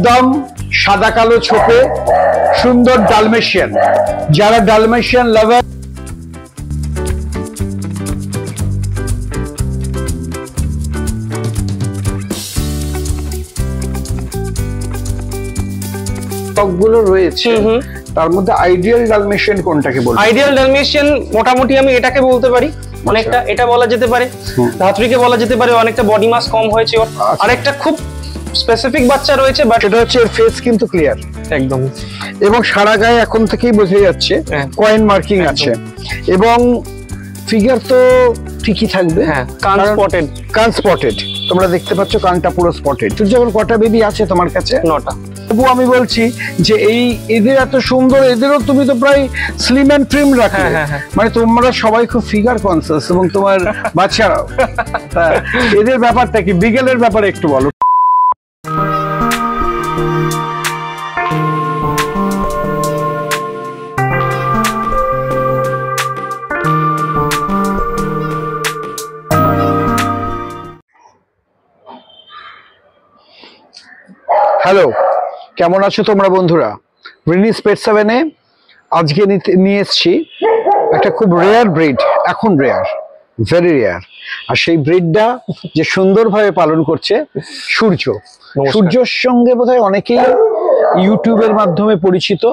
একদম সাদা কালো ছোপে সুন্দর ডালমেশিয়ান। যারা ডালমেশিয়ান লাভার গুলো রয়েছে তার মধ্যে আইডিয়াল ডালমেশিয়ান কোনটাকে বলবো? আইডিয়াল ডালমেশিয়ান মোটামুটি আমি এটাকে বলতে পারি, অনেকটা এটা বলা যেতে পারে, ধাত্রীকে বলা যেতে পারে, অনেকটা বডি মাস কম হয়েছে ওর। আরেকটা খুব স্পেসিফিক বাচ্চা রয়েছে, বাট সেটা হচ্ছে ফেস কিন্তু ক্লিয়ার একদম, এবং সারা গায়ে এখন থেকেই বোঝা যাচ্ছে কয়েন মার্কিং আছে, এবং ফিগার তো ঠিকই থাকবে। হ্যাঁ, কান স্পটেড, কান স্পটেড, তোমরা দেখতে পাচ্ছ কানটা পুরো স্পটেড। যখন কটা বেবি আছে তোমার কাছে? 9টা। তবু আমি বলছি যে এই এদের এত সুন্দর, এদেরও তুমি তো প্রায় স্লিম এন্ড ট্রিম রাখো, মানে তোমরা সবাই খুব ফিগার কনসিয়াস এবং তোমার বাচ্চারাও। এদের ব্যাপারটা কি, বিগেলের ব্যাপারে একটু বলো। হ্যালো, কেমন আছো তোমরা বন্ধুরা? রিনিস পেট সেভেনে আজকে নিয়ে এসেছি একটা খুব রেয়ার ব্রিড, এখন রেয়ার, ভেরি রেয়ার। আর সেই ব্রিডটা যে সুন্দরভাবে পালন করছে সূর্য। সূর্যর সঙ্গে বোধহয় অনেকেই ইউটিউবের মাধ্যমে পরিচিত।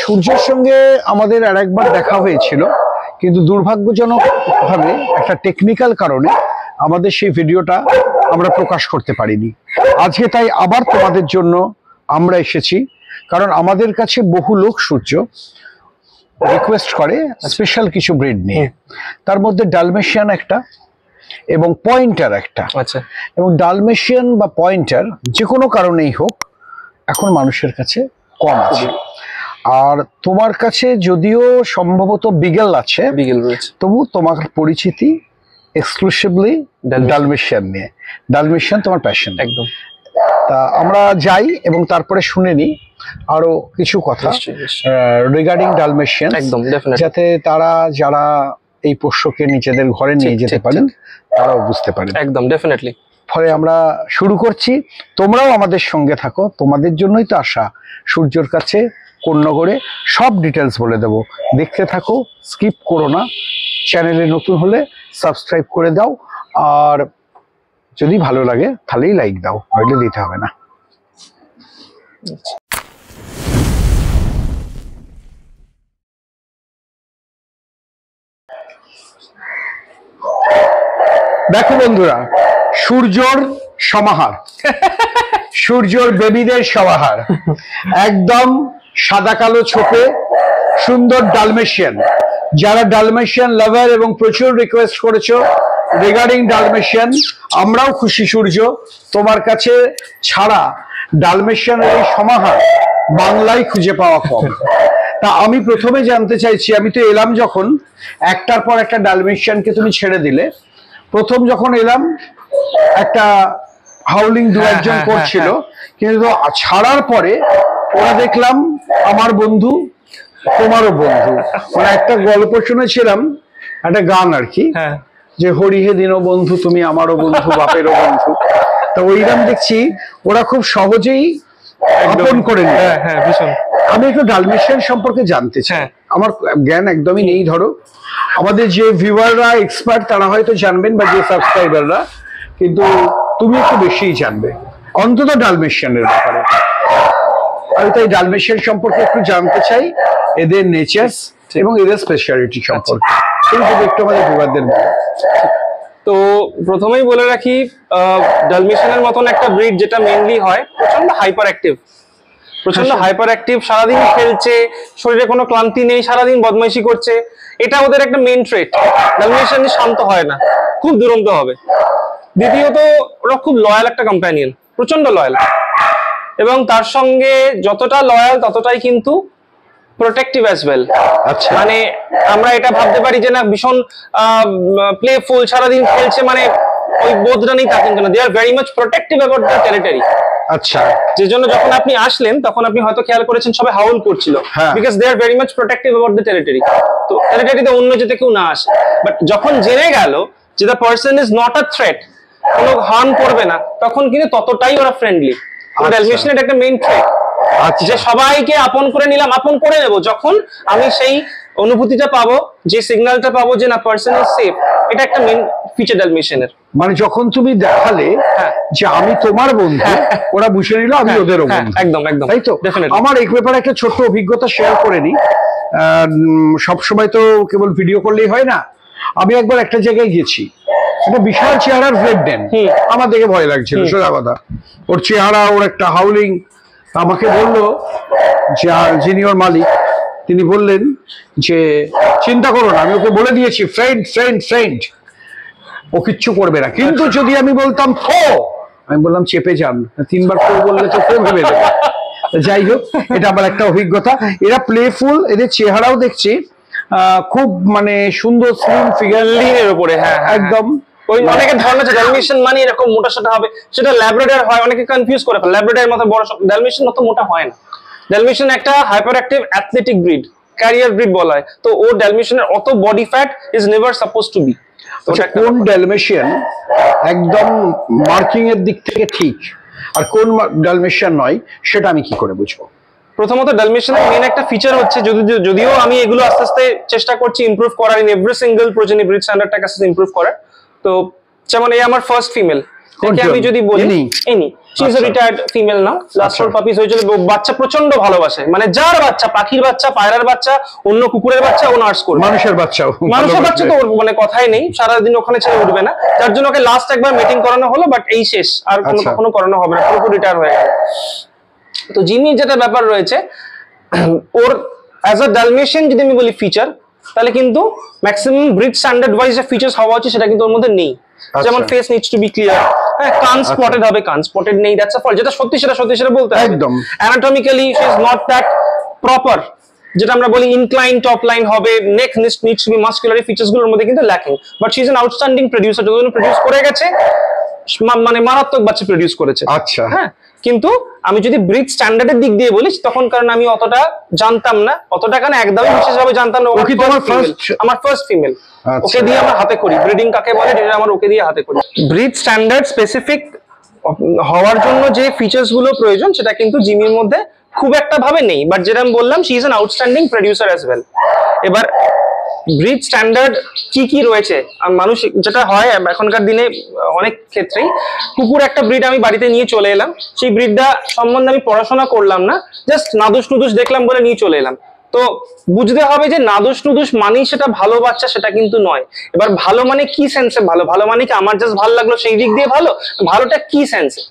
সূর্যের সঙ্গে আমাদের আর একবার দেখা হয়েছিল, কিন্তু দুর্ভাগ্যজনকভাবে একটা টেকনিক্যাল কারণে আমাদের সেই ভিডিওটা আমরা প্রকাশ করতে পারিনি। আজকে তাই আবার তোমাদের জন্য আমরা এসেছি, কারণ আমাদের কাছে বহু লোক সূর্য রিকোয়েস্ট করে স্পেশাল কিছু ব্রিড নিয়ে। তার মধ্যে ডালমেশিয়ান একটা এবং পয়েন্টার একটা। আচ্ছা। এবং ডালমেশিয়ান বা পয়েন্টার যে কোনো কারণেই হোক এখন মানুষের কাছে কম আছে। আর তোমার কাছে যদিও সম্ভবত বিগেল আছে, বিগেল রয়েছে, তবু তোমার পরিচিতি এক্সক্লুসিভলি ডালমেশিয়ান নিয়ে। ডালমেশিয়ান তোমার প্যাশন। একদম। তা আমরা যাই এবং তারপরে শুনে নিই আরো কিছু কথা রিগার্ডিং ডালমেশিয়ান, একদম ডেফিনেটলি, যাতে তারা যারা এই পোষ্যকে নিজেদের ঘরে নিয়ে যেতে পারেন তারাও বুঝতে পারেন। একদম ডেফিনেটলি। ফলে আমরা শুরু করছি, তোমরাও আমাদের সঙ্গে থাকো, তোমাদের জন্যই তো আসা সূর্যর কাছে কোন্নগরে। সব ডিটেলস বলে দেবো, দেখতে থাকো, স্কিপ করো না। চ্যানেলে নতুন হলে সাবস্ক্রাইব করে দাও, আর যদি ভালো লাগে তাহলেই লাইক দাও, নইলে দিতে হবে না। দেখো বন্ধুরা, সূর্যর সমাহার, সূর্যর বেবিদের সমাহার, একদম সাদা কালো ছোপে সুন্দর ডালমেশিয়ান। যারা ডালমেশিয়ান লাভার এবং প্রচুর রিকোয়েস্ট করেছো রিগার্ডিং ডালমেশিয়ান, আমরাও খুশি সূর্য, তোমার কাছে ছাড়া ডালমেশিয়ানের এই সমাহার বাংলায় খুঁজে পাওয়া কম। তা আমি প্রথমে জানতে চাইছি, আমি তো এলাম যখন, একটার পর একটা ডালমেশিয়ানকে তুমি ছেড়ে দিলে। প্রথম যখন এলাম একটা হাউলিং দু একজন করছিল, কিন্তু ছাড়ার পরে ওরা দেখলাম আমার বন্ধু, তোমারও বন্ধু। মানে একটা গল্প শুনেছিলাম, একটা গান আর কি, যে হরিহে দিনও বন্ধু তুমি আমারও বন্ধু বাপেরও বন্ধু। তো ওইরকম দেখছি ওরা খুব সহজেই আপন করে নেয়। আমি একটু ডালমেশিয়ান সম্পর্কে জানতে চাই, আমার জ্ঞান একদমই নেই। ধরো আমাদের যে ভিউয়াররা এক্সপার্ট তারা হয়তো জানবেন, বা যে সাবস্ক্রাইবাররা, কিন্তু তুমি একটু বেশিই জানবে অন্তত ডালমেশিয়ানের ব্যাপারে। আমি তাই ডালমেশিয়ান সম্পর্কে একটু জানতে চাই, এদের নেচার এবং এদের স্পেশালিটি সম্পর্কে। তুমি যদি একটু আমাদের ভিউয়ারদের বলো। তো প্রথমেই বলে রাখি, ডালমেশিয়ানের মতন একটা ব্রিড যেটা মেইনলি হয় প্রচন্ড হাইপার অ্যাক্টিভ, প্রচন্ড হাইপার অ্যাক্টিভ, সারাদিন খেলছে, শরীরে কোনো ক্লান্তি নেই, সারাদিন বদমাইশি করছে, এটা ওদের একটা মেইন ট্রেট। ডালমেশিয়ান শান্ত হয় না, খুব দুরন্ত হবে। দ্বিতীয়ত ওরা খুব লয়াল একটা কম্প্যানিয়ন, প্রচন্ড লয়াল, এবং তার সঙ্গে যতটা লয়াল ততটাই কিন্তু প্রোটেক্টিভ অ্যাজ ওয়েল। আচ্ছা, মানে আমরা এটা ভাবতে পারি যে না ভীষণ প্লেফুল, সারাদিন খেলছে, মানে ওই বোধটা নেই, তা কিন্তু না। They are very much protective about the territory. আচ্ছা, যে জন্য যখন আপনি আসলেন তখন আপনি হয়তো খেয়াল করেছেন সবাই হাউল করছিল, because they are very much protective about the territory. তো টেরিটরিতে অন্য যেতে কেউ না আসে, বাট যখন জেনে গেল যে the person is not a threat, কোনো হার্ম করবে না, তখন কিন্তু ততটাই ওরা ফ্রেন্ডলি। ডালমেশিয়ানের একটা মেইন ট্রেট, আচ্ছা যে সবাইকে আপন করে নিলাম, আপন করে নেব যখন আমি সেই অনুভূতিটা পাবো, যে সিগন্যালটা পাবো যে না পার্সন ইজ সেফ, এটা একটা মেইন ফিচার ডালমেশিয়ানের। মানে যখন তুমি দেখালে যে আমি তোমার বন্ধু, ওরা বুঝে নিল আমি ওদেরও বন্ধু। একদম একদম, তাই তো? Definitely. আমার এই ব্যাপারে একটা ছোট্ট অভিজ্ঞতা শেয়ার করে নি। সব সময় তো কেবল ভিডিও করলেই হয় না। আমি একবার একটা জায়গায় গেছি, একটা বিশাল চেহারার ব্রেক দেন, আমার দেখে ভয় লাগছিল সোজা কথা। ওর চেহারা, ওর একটা হাউলিং। আমাকে বললো যে যিনি ওর মালিক, তিনি বললেন যে চিন্তা করো না, আমি ওকে বলে দিয়েছি ফ্রেন্ড ফ্রেন্ড ফ্রেন্ড, ও কিচ্ছু করবে না। কিন্তু যদি আমি বলতাম ফো, আমি বললাম চেপে যান, 3বার ফো বললে তো ফো ভেবে দেবে। যাই হোক, এটা আমার একটা অভিজ্ঞতা। এরা প্লেফুল, এদের চেহারাও দেখছি খুব মানে সুন্দর, স্লিম ফিগার, লিনের উপরে। হ্যাঁ একদম। ওই অনেকের ধারণা আছে ডালমেশিয়ান মানে এরকম মোটা সোটা হবে, সেটা ল্যাব্রাডর হয়, অনেকে কনফিউজ করে ফেলে। ল্যাব্রাডরের মতো বড়, ডালমেশিয়ান মতো মোটা হয় না। ডালমেশিয়ান একটা hyper active athletic breed, carrier breed বলা হয়। তো ও ডালমেশিয়ানের অত body fat is never suppose to be. কোন ডালমেশিয়ান একদম মার্কিং এর দিক থেকে ঠিক আর কোন ডালমেশিয়ান নয়, সেটা আমি কি করে বুঝবো? প্রথমত ডালমেশিয়ানের মেইন একটা ফিচার হচ্ছে, যদিও আমি এগুলো আস্তে আস্তে চেষ্টা করছি ইমপ্রুভ করার, in every single progeny breed স্ট্যান্ডার্ডটাকে আস্তে ইমপ্রুভ করার। তো যেমন এই আমার ফার্স্ট ফিমেল, আমি যদি বলি any, she is a retired female now. Last 4 puppies হয়েছিল। বাচ্চা প্রচন্ড ভালোবাসে, মানে যার বাচ্চা, পাখির বাচ্চা, পায়রার বাচ্চা, অন্য কুকুরের বাচ্চা ও নার্স করবে। মানুষের বাচ্চাও, মানুষের বাচ্চা তো ওর মানে কথাই নেই, সারাদিন ওখানে ছেড়ে উঠবে না। যার জন্য ওকে লাস্ট একবার মিটিং করানো হলো, বাট এই শেষ, আর কখনো করানো হবে না, পুরোপুরি রিটায়ার হয়ে গেল। তো জিমির যেটা ব্যাপার রয়েছে, ওর অ্যাজ আ ডালমেশিয়ান যদি আমি বলি ফিচার, তাহলে কিন্তু ম্যাক্সিমাম ব্রিড স্ট্যান্ডার্ড ওয়াইজ যে ফিচার্স হওয়া উচিত সেটা কিন্তু ওর মধ্যে নেই। যেমন face needs to be clear, হ্যাঁ, কান স্পটেড হবে, কান স্পটেড নেই, দ্যাটস আ ফল। যেটা সত্যি সেটা বলতে হবে একদম। Anatomically she is not that proper, যেটা আমরা বলি ইনক্লাইন টপ লাইন হবে, neck needs to be muscular, features গুলোর মধ্যে কিন্তু lacking. But she is an outstanding producer, যতজন প্রোডিউস করে গেছে, মানে মারাত্মক বাচ্চা প্রোডিউস করেছে। আচ্ছা, হ্যাঁ। কিন্তু আমি যদি ব্রিড স্ট্যান্ডার্ডের দিক দিয়ে বলি, তখন কারণ আমি অতটা জানতাম না, অতটা কেন একদমই বিশেষভাবে জানতাম না। আমার ফার্স্ট ফিমেল, ওকে দিয়ে আমার হাতে করি। ব্রিডিং কাকে বলে, যেটা আমার ওকে দিয়ে হাতে করি। ব্রিড স্ট্যান্ডার্ড স্পেসিফিক হওয়ার জন্য যে ফিচার্স গুলো প্রয়োজন, সেটা কিন্তু জিমির মধ্যে খুব একটা ভাবে নেই। বাট যেটা আমি বললাম, she is an outstanding producer as well. এবার ব্রিড স্ট্যান্ডার্ড কি রয়েছে, মানুষ যেটা হয় এখনকার দিনে অনেক ক্ষেত্রেই, কুকুর একটা ব্রিড আমি বাড়িতে নিয়ে চলে এলাম, সেই ব্রিডটা সম্বন্ধে আমি পড়াশোনা করলাম না, জাস্ট নাদুস নুদুস দেখলাম বলে নিয়ে চলে এলাম। তো বুঝতে হবে যে নাদুস নুদুস মানেই সেটা ভালো বাচ্চা, সেটা কিন্তু নয়। এবার ভালো মানে কি সেন্সে ভালো, ভালো মানে কি আমার জাস্ট ভালো লাগলো সেই দিক দিয়ে ভালো, ভালোটা কি সেন্সে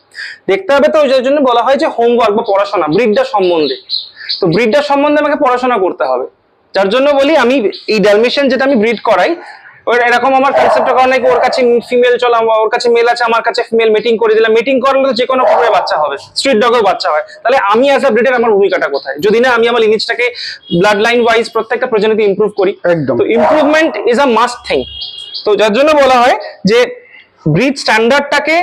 দেখতে হবে। তো যার জন্য বলা হয় যে হোমওয়ার্ক বা পড়াশোনা ব্রিডটা সম্বন্ধে। তো ব্রিডটা সম্বন্ধে আমাকে পড়াশোনা করতে হবে। যার জন্য বলি, আমি এই ডালমেশিয়ান যেটা আমি ব্রিড করাই, ওর এরকম আমার কনসেপ্ট কারণে ওর কাছে ফিমেল চলো, ওর কাছে মেল আছে, আমার কাছে ফিমেল, মিটিং করে দিলাম। মিটিং করলে যে কোনো কুকুরের বাচ্চা হবে, স্ট্রিট ডগের বাচ্চা হয়। তাহলে আমি অ্যাজ আ ব্রিডার আমার ভূমিকাটা কোথায়? যদি না আমি আমার লিনিজটাকে ব্লাড লাইন ওয়াইজ প্রত্যেকটা প্রজননকে ইমপ্রুভ করি। একদম। তো improvement is a must thing. তো যার জন্য বলা হয় যে ব্রিড স্ট্যান্ডার্ডটাকে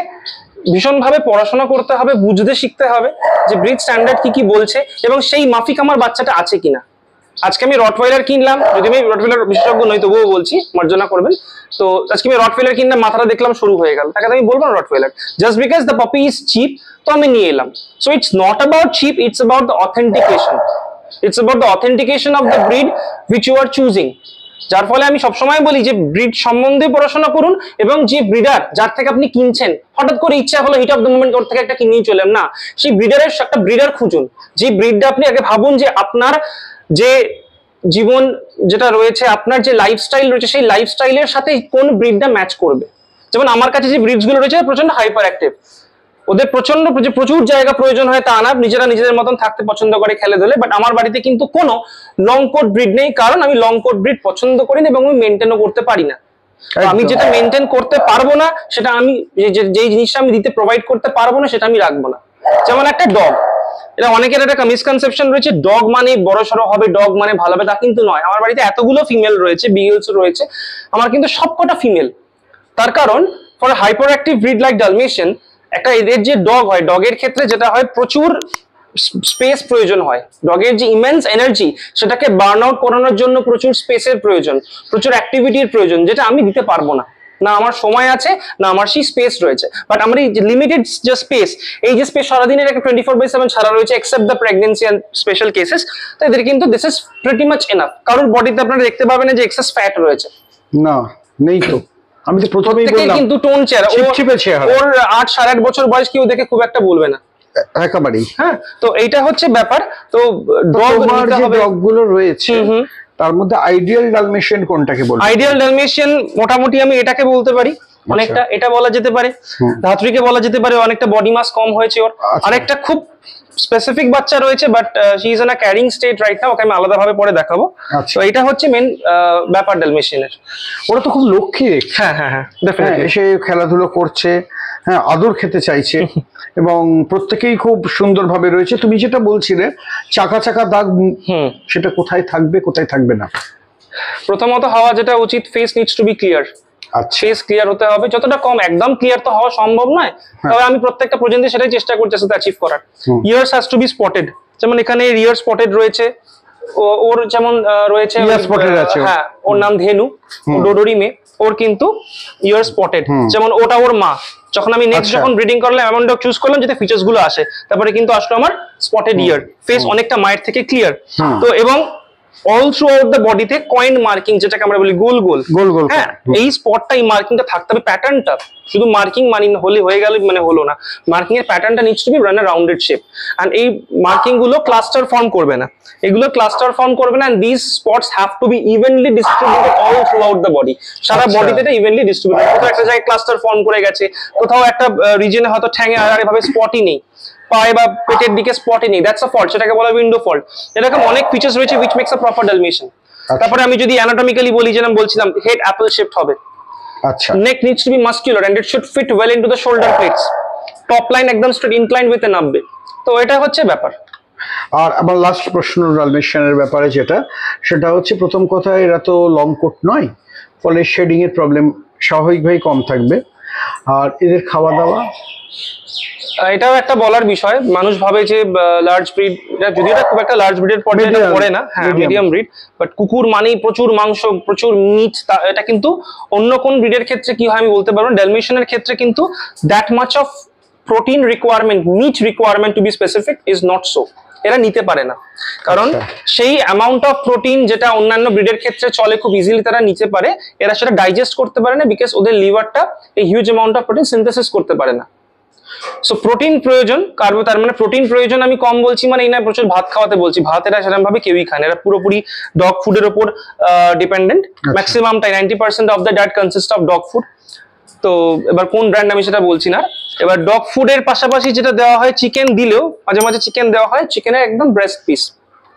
ভীষণভাবে পড়াশোনা করতে হবে, বুঝতে শিখতে হবে যে ব্রিড স্ট্যান্ডার্ড কি বলছে, এবং সেই মাফিক আমার বাচ্চাটা আছে কিনা। আজকে আমি রটওয়াইলার কিনলাম, যদি আমি রটওয়াইলার বিশেষজ্ঞ নই তবুও বলছি, মার্জনা করবেন। তো আজকে আমি রটওয়াইলার কিনলাম, মাথাটা দেখলাম শুরু হয়ে গেল, তাকে আমি বলবো না rottweiler, just because the puppy is cheap, তো আমি নিয়ে এলাম। So it's not about cheap, it's about the authentication, it's about the authentication of the breed which you are choosing. যার ফলে আমি সবসময় বলি যে ব্রিড সম্বন্ধে পড়াশোনা করুন, এবং যে ব্রিডার যার থেকে আপনি কিনছেন, হঠাৎ করে ইচ্ছা হলো হিট অফ দ্য মোমেন্ট ওর থেকে একটা কিনেই চলেন না, সেই ব্রিডারের একটা ব্রিডার খুঁজুন, যে ব্রিডটা আপনি আগে ভাবুন যে আপনার যে জীবন যেটা রয়েছে, আপনার যে লাইফস্টাইল রয়েছে, সেই লাইফস্টাইলের সাথে কোন ব্রিডটা ম্যাচ করবে। যেমন আমার কাছে যে ব্রিডস গুলো রয়েছে প্রচন্ড হাইপার অ্যাক্টিভ, ওদের প্রচুর জায়গা প্রয়োজন হয় তা না, নিজেরা নিজেদের মতন থাকতে পছন্দ করে, খেলে ধরে। বাট আমার বাড়িতে কিন্তু কোনো লং কোট ব্রিড নেই, কারণ আমি লং কোট ব্রিড পছন্দ করি না এবং আমি মেনটেনও করতে পারি না। আমি যেটা মেনটেন করতে পারবো না, সেটা আমি যেই জিনিসটা আমি দিতে প্রোভাইড করতে পারবো না, সেটা আমি রাখবো না। যেমন একটা ডগ, এটা অনেকের একটা মিসকনসেপশন রয়েছে, ডগ মানে বড় সড়ো হবে, ডগ মানে ভালো হবে, তা কিন্তু নয়। আমার বাড়িতে এতগুলো ফিমেল রয়েছে, বিগলস রয়েছে, আমার কিন্তু সবকটা ফিমেল। তার কারণ for hyper active breed like Dalmatian, একটা এদের যে ডগ হয়, ডগের ক্ষেত্রে যেটা হয়, প্রচুর স্পেস প্রয়োজন হয়। ডগের যে ইমেন্স এনার্জি, সেটাকে বার্ন আউট করানোর জন্য প্রচুর স্পেসের প্রয়োজন, প্রচুর অ্যাক্টিভিটির প্রয়োজন, যেটা আমি দিতে পারবো না। না আমার সময় আছে, না আমার সেই স্পেস রয়েছে। বাট আমার এই লিমিটেড যে স্পেস, এই যে স্পেস সারাদিনের একটা 24/7 ছাড়া রয়েছে, except the pregnancy and special cases, তো এদের কিন্তু this is pretty much enough. কারোর বডিতে আপনারা দেখতে পাবেন না যে এক্সেস ফ্যাট রয়েছে, না নেই তো। আমি তো প্রথমেই বললাম কিন্তু টোন চেহারা, চিপচিপে চেহারা। ওর 8-8.5 বছর বয়স, কেউ দেখে খুব একটা বলবে না। একেবারেই। হ্যাঁ, তো এইটা হচ্ছে ব্যাপার। তো তোমার যে ডগগুলো রয়েছে তার মধ্যে আইডিয়াল ডালমেশিয়ান কোনটাকে বলবো? আইডিয়াল ডালমেশিয়ান মোটামুটি আমি এটাকে বলতে পারি, অনেকটা এটা বলা যেতে পারে, ধাত্রীকে বলা যেতে পারে, অনেকটা বডি মাস কম হয়েছে ওর। আরেকটা খুব স্পেসিফিক বাচ্চা রয়েছে, but she is in a carrying state right now, okay আমি আলাদাভাবে পরে দেখাবো। তো এটা হচ্ছে মেন ব্যাপার ডালমেশিয়ানের। ওরা তো খুব লক্ষ্মী দেখছে। হ্যাঁ হ্যাঁ হ্যাঁ, ডেফিনেটলি এসে খেলাধুলো করছে, হ্যাঁ আদর খেতে চাইছে এবং প্রত্যেকেই খুব সুন্দরভাবে রয়েছে। তুমি যেটা বলছিলে চাকা চাকা দাগ, সেটা কোথায় থাকবে কোথায় থাকবে না? প্রথমত হওয়া যেটা উচিত, face needs to be clear. Face clear হতে হবে, যতটা কম, একদম ক্লিয়ার তো হওয়া সম্ভব নয়, তবে আমি প্রত্যেকটা প্রজেন্টে সেটাই চেষ্টা করছি সেটা অ্যাচিভ করার। Ears has to be spotted, যেমন এখানে ইয়ার স্পটেড রয়েছে, ওর যেমন রয়েছে, হ্যাঁ ওর নাম ধেনু, ডোডোরি মেয়ে, ওর কিন্তু ইয়ার স্পটেড, যেমন ওটা ওর মা। যখন আমি নেক্সট যখন ব্রিডিং করলাম এমন ডগ চুজ করলাম যেটা ফিচার্স গুলো আসে, তারপরে কিন্তু আসলো আমার স্পটেড ইয়ার, ফেস অনেকটা মায়ের থেকে ক্লিয়ার। তো এবং অল থ্রু আউট দ্য বডিতে কয়েন মার্কিং, যেটাকে আমরা বলি গোল গোল গোল গোল, হ্যাঁ এই স্পটটা, এই মার্কিংটা থাকতে হবে, প্যাটার্নটা। শুধু মার্কিং মানে হলে হয়ে গেল মানে হলো না, মার্কিং এর প্যাটার্নটা needs to be run a rounded shape. And এই মার্কিং গুলো ক্লাস্টার ফর্ম করবে না, এগুলো ক্লাস্টার ফর্ম করবে না। And this spots have to be evenly distributed all throughout the body, সারা বডিতে এটা ইভেনলি ডিস্ট্রিবিউটেড। কোথাও একটা জায়গায় ক্লাস্টার ফর্ম করে গেছে, কোথাও একটা রিজনে হয়তো ঠ্যাঙে আর এভাবে স্পটই নেই, পায়ে বা পেটের দিকে স্পটই নেই, দ্যাটস আ ফল্ট, সেটাকে বলা উইন্ডো ফল্ট। এরকম অনেক ফিচার্স রয়েছে which makes a proper Dalmatian। তারপরে আমি যদি অ্যানাটমিক্যালি বলি, যেরকম বলছিলাম, হেড অ্যাপল শেপড হবে, আচ্ছা, neck needs to be muscular and it should fit well into the shoulder plates, top line একদম স্ট্রেট ইনক্লাইন্ড উইথ এ নাব্বে। তো এটা হচ্ছে ব্যাপার। আর আমার লাস্ট প্রশ্ন ডালমেশিয়ানের ব্যাপারে যেটা, সেটা হচ্ছে প্রথম কথা, এরা তো লং কোট নয়, ফলে শেডিং এর প্রবলেম স্বাভাবিকভাবেই কম থাকবে। আর এদের খাওয়া দাওয়া, এটাও একটা বলার বিষয়। মানুষ ভাবে যে লার্জ ব্রিড, যদি এটা খুব একটা লার্জ ব্রিডের পর্যায়ে পড়ে না, হ্যাঁ মিডিয়াম ব্রিড, বাট কুকুর মানেই প্রচুর মাংস, প্রচুর মিট, এটা কিন্তু অন্য কোন ব্রিডের ক্ষেত্রে কি হয় আমি বলতে পারবো না। ডালমেশিয়ানের ক্ষেত্রে কিন্তু that much of protein requirement, meat requirement to be specific is not so, এরা নিতে পারে না। কারণ সেই অ্যামাউন্ট অফ প্রোটিন যেটা অন্যান্য ব্রিডের ক্ষেত্রে চলে, খুব ইজিলি তারা নিতে পারে, এরা সেটা ডাইজেস্ট করতে পারে না, বিকজ ওদের লিভারটা এই huge amount of protein synthesis করতে পারে না। সো প্রোটিন প্রয়োজন, তার মানে প্রোটিন প্রয়োজন আমি কম বলছি মানে এই না প্রচুর ভাত খাওয়াতে বলছি, ভাত এরা সেরকম ভাবে কেউই খায় না, এরা পুরোপুরি ডগ ফুডের উপর ডিপেন্ডেন্ট। ম্যাক্সিমামটাই 90% of the diet consist of dog food. তো এবার কোন ব্র্যান্ড আমি সেটা বলছি না। এবার ডগ ফুডের পাশাপাশি যেটা দেওয়া হয়, চিকেন দিলেও মাঝে মাঝে চিকেন দেওয়া হয়, চিকেনের একদম ব্রেস্ট পিস,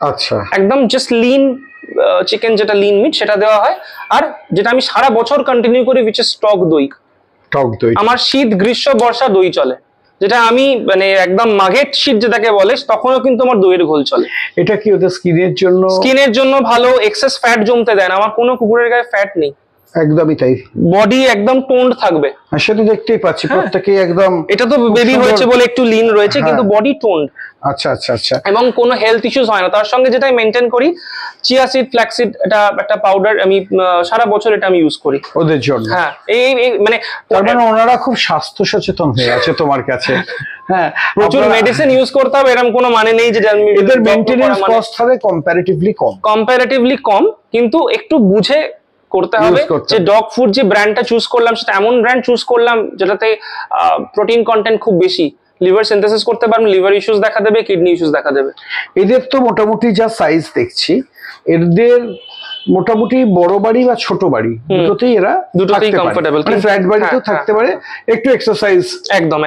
আচ্ছা একদম জাস্ট লিন চিকেন, যেটা লিন মিট সেটা দেওয়া হয়। আর যেটা আমি সারা বছর কন্টিনিউ করি, উইচ ইজ টক দই। টক দই আমার শীত গ্রীষ্ম বর্ষা দই চলে, যেটা আমি মানে একদম মাঘের শীত যেটাকে বলে, তখনও কিন্তু আমার দইয়ের ঘোল চলে। এটা কি ওদের স্কিনের জন্য ভালো, এক্সেস ফ্যাট জমতে দেয় না। আমার কোনো কুকুরের গায়ে ফ্যাট নেই, একদমই তাই, বডি একদম টোন্ড থাকবে। সেটা দেখতেই পাচ্ছি প্রত্যেকেই একদম। এটা তো বেবি হয়েছে বলে একটু লিন রয়েছে, কিন্তু বডি টোন্ড। আচ্ছা আচ্ছা আচ্ছা। এবং কোনো হেলথ ইস্যুস হয় না। তার সঙ্গে যেটা মেনটেন করি, চিয়া সিড, ফ্ল্যাক্স সিড, এটা একটা পাউডার, আমি সারা বছর এটা আমি ইউজ করি ওদের জন্য। হ্যাঁ, এই মানে তার মানে ওনারা খুব স্বাস্থ্য সচেতন হয়ে আছে তোমার কাছে। হ্যাঁ, প্রচুর মেডিসিন ইউজ করতে হবে এরকম কোনো মানে নেই যে এদের মেইনটেনেন্স কস্ট হবে কম্পারেটিভলি কম, কিন্তু একটু বুঝে করতে হবে। যে ডগ ফুড যে ব্র্যান্ডটা চুজ করলাম, সেটা এমন ব্র্যান্ড চুজ করলাম যেটাতে প্রোটিন কন্টেন্ট খুব বেশি, লিভার সিনথেসিস করতে পারবেন, লিভার ইস্যুস দেখা দেবে, কিডনি ইস্যুস দেখা দেবে। এদের তো মোটামুটি যা সাইজ দেখছি, এদের মোটামুটি বড় বাড়ি বা ছোট বাড়ি দুটোতেই এরা কমফোর্টেবল, মানে ফ্ল্যাট বাড়িতেও থাকতে পারে, একটু এক্সারসাইজ একদম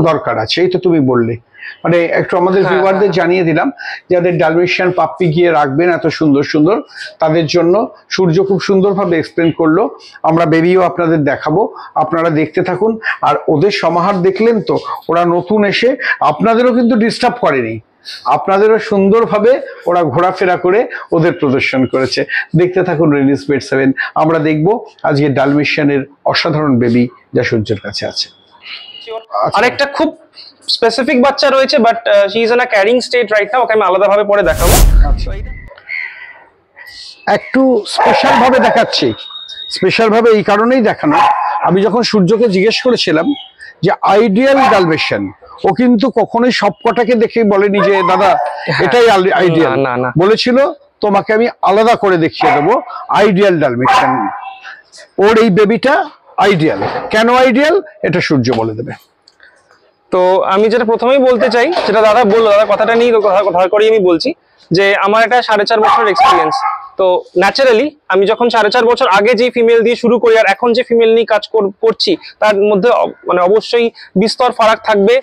দরকার আছে। এই তো তুমি বললে, মানে একটু আমাদের ভিউয়ারদের জানিয়ে দিলাম, যাদের ডালমেশিয়ান পাপ্পি গিয়ে রাখবেন এত সুন্দর সুন্দর, তাদের জন্য সূর্য খুব সুন্দরভাবে এক্সপ্লেন করলো। আমরা বেবিও আপনাদের দেখাবো, আপনারা দেখতে থাকুন। আর ওদের সমাহার দেখলেন তো, ওরা নতুন এসে আপনাদেরও কিন্তু ডিস্টার্ব করেনি, আপনাদেরও সুন্দরভাবে ওরা ঘোরাফেরা করে ওদের প্রদর্শন করেছে। দেখতে থাকুন রেনিস পেট 7। আমরা দেখবো আজকে ডালমেশিয়ানের অসাধারণ বেবি যা সূর্যের কাছে আছে। আরেকটা খুব স্পেসিফিক বাচ্চা রয়েছে, but she is in a carrying state right now, okay আমি আলাদাভাবে পরে দেখাবো। একটু স্পেশাল ভাবে দেখাচ্ছি, স্পেশাল ভাবে এই কারণেই দেখানো, আমি যখন সূর্যকে জিজ্ঞেস করেছিলাম যে আইডিয়াল ডালমেশিয়ান, ও কিন্তু কখনোই সবকটাকে দেখে বলেনি যে দাদা এটাই আইডিয়াল, না, না। বলেছিল তোমাকে আমি আলাদা করে দেখিয়ে দেবো আইডিয়াল ডালমেশিয়ান। ওর এই বেবিটা আইডিয়াল। কেন আইডিয়াল এটা সূর্য বলে দেবে। তো আমি যেটা প্রথমেই বলতে চাই, যেটা দাদা বললো, দাদা কথাটা নিয়ে কথা করেই আমি বলছি যে আমার একটা 4.5 বছরের এক্সপিরিয়েন্স। তো ন্যাচারালি আমি যখন 4.5 বছর আগে যে ফিমেল দিয়ে শুরু করি আর এখন যে ফিমেল নিয়ে কাজ করছি তার মধ্যে মানে অবশ্যই বিস্তর ফারাক থাকবে।